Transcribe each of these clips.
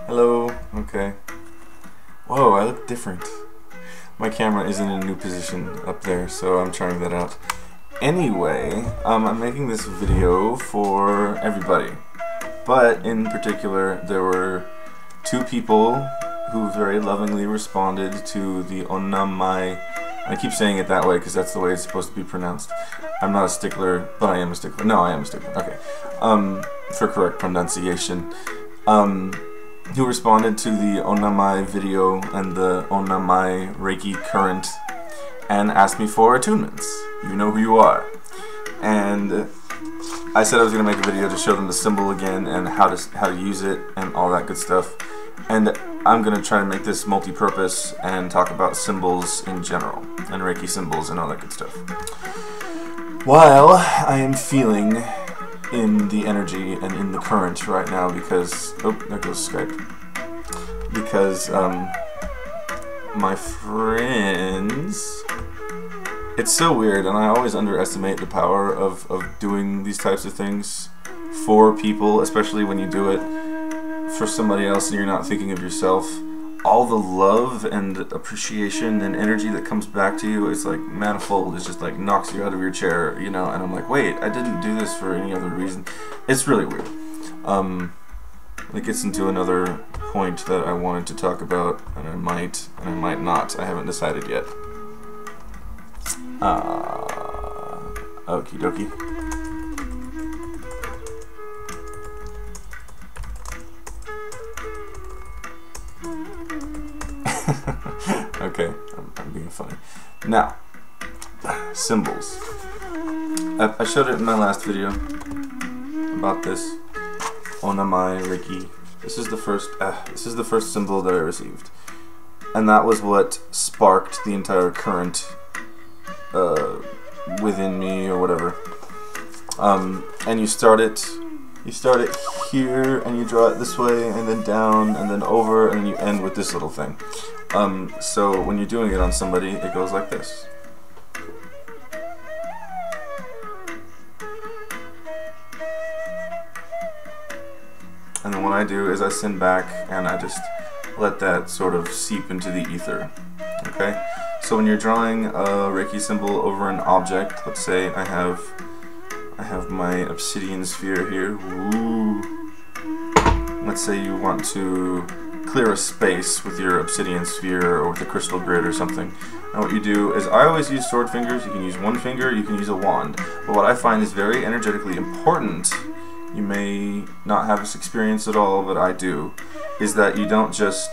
Hello. Okay. Whoa, I look different. My camera isn't in a new position up there, so I'm trying that out. Anyway, I'm making this video for everybody. But in particular, there were two people who very lovingly responded to the Onna-mai. I keep saying it that way because that's the way it's supposed to be pronounced. I'm not a stickler, but I am a stickler. No, I am a stickler. Okay. For correct pronunciation. Who responded to the Onna-mai video and the Onna-mai Reiki current and asked me for attunements. You know who you are. And I said I was going to make a video to show them the symbol again and how to use it and all that good stuff. And I'm going to try to make this multi-purpose and talk about symbols in general and Reiki symbols and all that good stuff. While I am feeling in the energy and in the current right now because, oh, there goes Skype, because my friends, it's so weird, and I always underestimate the power of doing these types of things for people, especially when you do it for somebody else and you're not thinking of yourself. All the love and appreciation and energy that comes back to you is like manifold. It's just like knocks you out of your chair, you know, and I'm like, wait, I didn't do this for any other reason. It's really weird. It gets into another point that I wanted to talk about, and I might not. I haven't decided yet. Okie dokie. Okay, I'm being funny. Now, symbols. I showed it in my last video about this Onna-mai Reiki. This is the first symbol that I received, and that was what sparked the entire current within me or whatever. And you start it here, and you draw it this way, and then down, and then over, and then you end with this little thing. So when you're doing it on somebody, it goes like this. And then what I do is I send back, and I just let that sort of seep into the ether. Okay? So when you're drawing a Reiki symbol over an object, let's say I have my obsidian sphere here. Ooh. Let's say you want to clear a space with your obsidian sphere or with a crystal grid or something. And what you do is, I always use sword fingers. You can use one finger, you can use a wand. But what I find is very energetically important, you may not have this experience at all, but I do, is that you don't just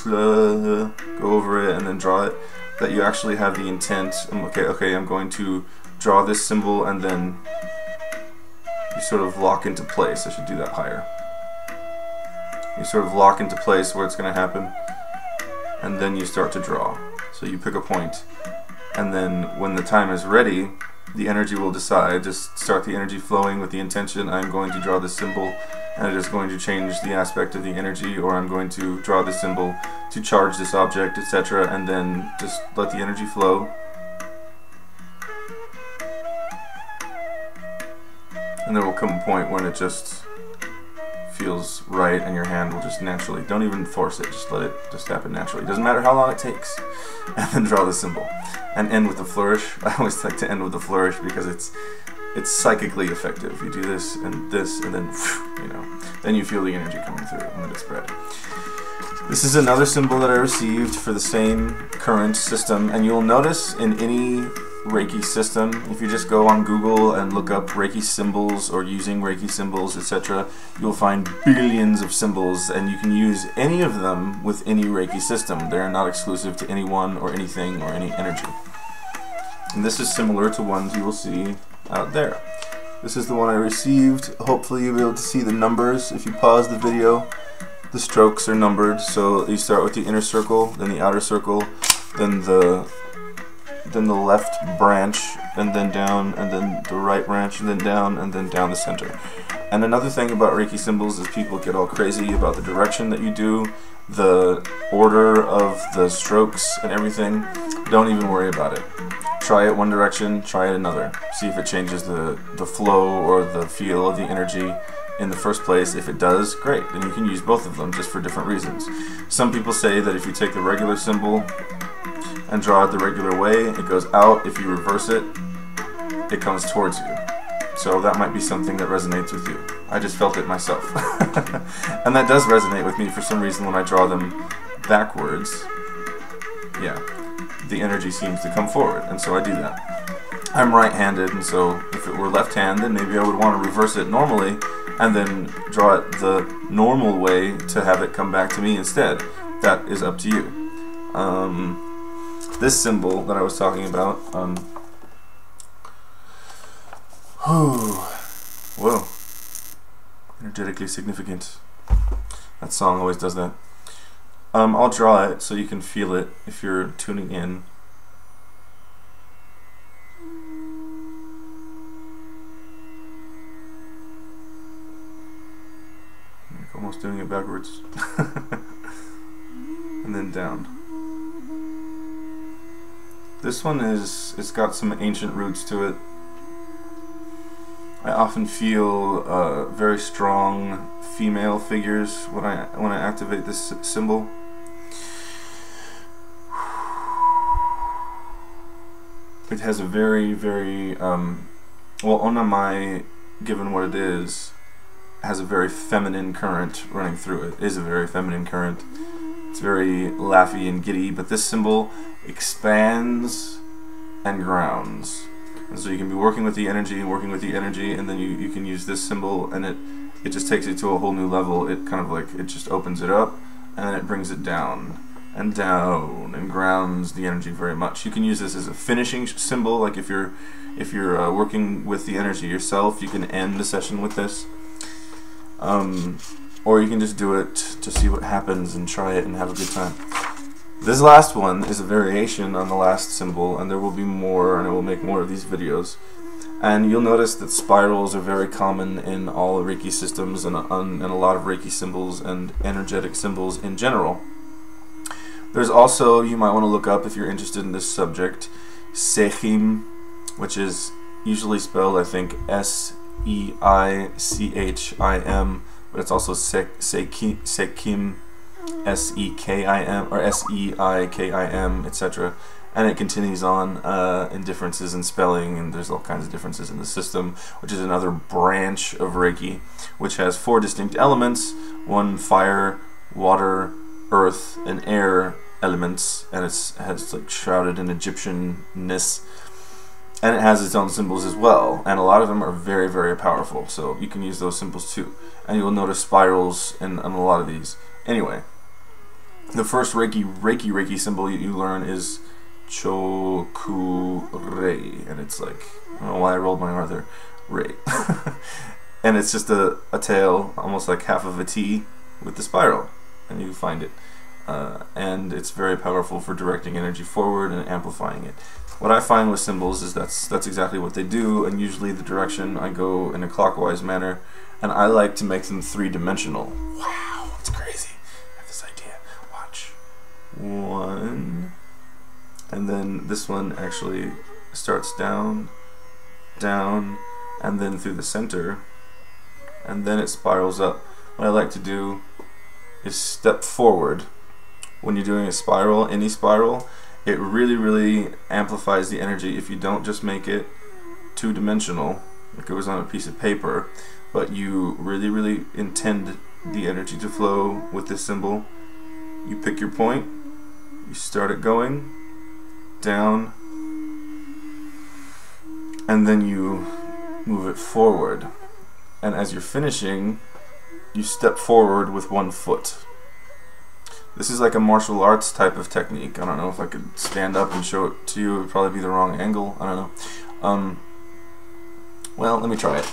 go over it and then draw it, that you actually have the intent. Okay, I'm going to draw this symbol, and then you sort of lock into place. I should do that higher. You sort of lock into place where it's going to happen, and then you start to draw. So you pick a point, and then when the time is ready, the energy will decide. Just start the energy flowing with the intention, I'm going to draw this symbol, and it is going to change the aspect of the energy, or I'm going to draw this symbol to charge this object, etc., and then just let the energy flow. And there will come a point when it just feels right, and your hand will just naturally, don't even force it, just let it just happen naturally. It doesn't matter how long it takes. And then draw the symbol. And end with a flourish. I always like to end with a flourish because it's psychically effective. You do this, and then, you know, then you feel the energy coming through and let it spread. This is another symbol that I received for the same current system, and you'll notice in any Reiki system, if you just go on Google and look up Reiki symbols or using Reiki symbols, etc., you'll find billions of symbols, and you can use any of them with any Reiki system. They're not exclusive to anyone or anything or any energy. And this is similar to ones you will see out there. This is the one I received. Hopefully you'll be able to see the numbers. If you pause the video, the strokes are numbered. So you start with the inner circle, then the outer circle, then the left branch, and then down, and then the right branch, and then down the center. And another thing about Reiki symbols is people get all crazy about the direction that you do, the order of the strokes and everything. Don't even worry about it. Try it one direction, try it another. See if it changes the flow or the feel of the energy. in the first place. If it does, great. Then you can use both of them just for different reasons. Some people say that if you take the regular symbol and draw it the regular way, it goes out. If you reverse it, it comes towards you. So that might be something that resonates with you. I just felt it myself. And that does resonate with me for some reason when I draw them backwards. Yeah, the energy seems to come forward, and so I do that. I'm right-handed, and so if it were left-hand, then maybe I would want to reverse it normally and then draw it the normal way to have it come back to me instead. That is up to you. This symbol that I was talking about, whoa, energetically significant. That song always does that. I'll draw it so you can feel it if you're tuning in. Almost doing it backwards. And then down. This one it's got some ancient roots to it. I often feel very strong female figures when I activate this symbol. It has a very, very well, Onna-mai, given what it is, has a very feminine current running through it. It is a very feminine current. It's very laughy and giddy, but this symbol expands and grounds. And so you can be working with the energy, and then you can use this symbol, and it just takes it to a whole new level. It kind of like, it just opens it up, and then it brings it down, and grounds the energy very much. You can use this as a finishing symbol, like if you're working with the energy yourself, you can end a session with this. Or you can just do it to see what happens and try it and have a good time. This last one is a variation on the last symbol, and there will be more, and I will make more of these videos. And you'll notice that spirals are very common in all Reiki systems and a lot of Reiki symbols and energetic symbols in general. There's also, you might want to look up if you're interested in this subject, Seichim, which is usually spelled, I think, S-E-I-C-H-I-M, but it's also Seikim, S-E-K-I-M, or S-E-I-K-I-M, etc. And it continues on in differences in spelling, and there's all kinds of differences in the system, which is another branch of Reiki, which has 4 distinct elements: 1 fire, water, earth, and air elements, and has like shrouded in Egyptianness, and it has its own symbols as well, and a lot of them are very, very powerful, so you can use those symbols too. And you will notice spirals in a lot of these. Anyway, the first Reiki symbol you learn is Choku-rei, and it's like, I don't know why I rolled my R there, Rei. And it's just a tail, almost like half of a T with the spiral, and you find it. And it's very powerful for directing energy forward and amplifying it. What I find with symbols is that's exactly what they do, and usually the direction I go in a clockwise manner, and I like to make them 3-dimensional. Wow, it's crazy. I have this idea. Watch. 1, and then this one actually starts down, down, and then through the center, and then it spirals up. What I like to do is step forward. When you're doing a spiral, any spiral, it really, really amplifies the energy if you don't just make it 2-dimensional, like it was on a piece of paper, but you really, really intend the energy to flow with this symbol. You pick your point, you start it going down, and then you move it forward. And as you're finishing, you step forward with 1 foot. This is like a martial arts type of technique. I don't know if I could stand up and show it to you. It would probably be the wrong angle. I don't know. Well, let me try it.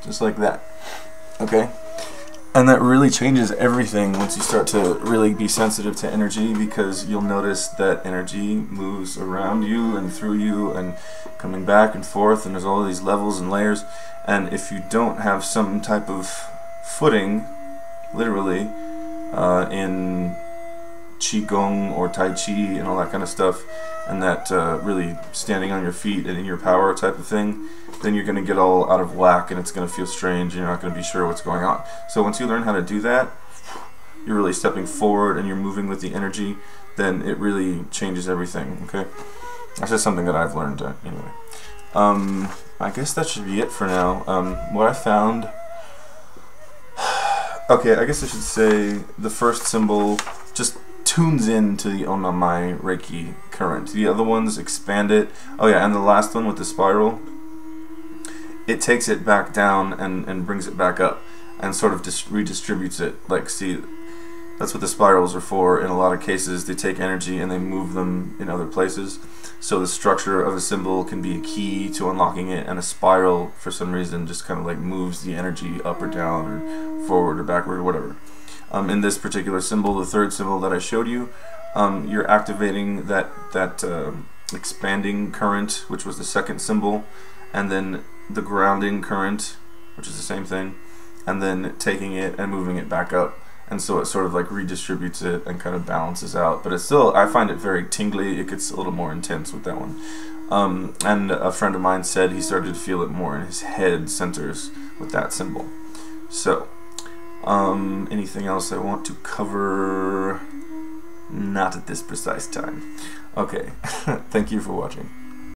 Just like that. Okay? And that really changes everything once you start to really be sensitive to energy, because you'll notice that energy moves around you and through you and coming back and forth, and there's all these levels and layers. And if you don't have some type of footing, literally, in Qigong or Tai Chi and all that kind of stuff, and that really standing on your feet and in your power type of thing, then you're going to get all out of whack and it's going to feel strange and you're not going to be sure what's going on. So once you learn how to do that, you're really stepping forward and you're moving with the energy, then it really changes everything, okay? That's just something that I've learned anyway. I guess that should be it for now. What I found... Okay, I guess I should say the first symbol just tunes into the Onna-mai Reiki current. The other ones expand it. Oh yeah, and the last one with the spiral, it takes it back down and brings it back up and sort of redistributes it. Like, see, that's what the spirals are for. In a lot of cases, they take energy and they move them in other places. So the structure of a symbol can be a key to unlocking it, and a spiral, for some reason, just kind of like moves the energy up or down or forward or backward or whatever. In this particular symbol, the third symbol that I showed you, you're activating that expanding current, which was the second symbol, and then the grounding current, which is the same thing, and then taking it and moving it back up. And so it sort of like redistributes it and kind of balances out. But it's still, I find it very tingly. It gets a little more intense with that one. And a friend of mine said he started to feel it more in his head centers with that symbol. So, anything else I want to cover? Not at this precise time. Okay, thank you for watching.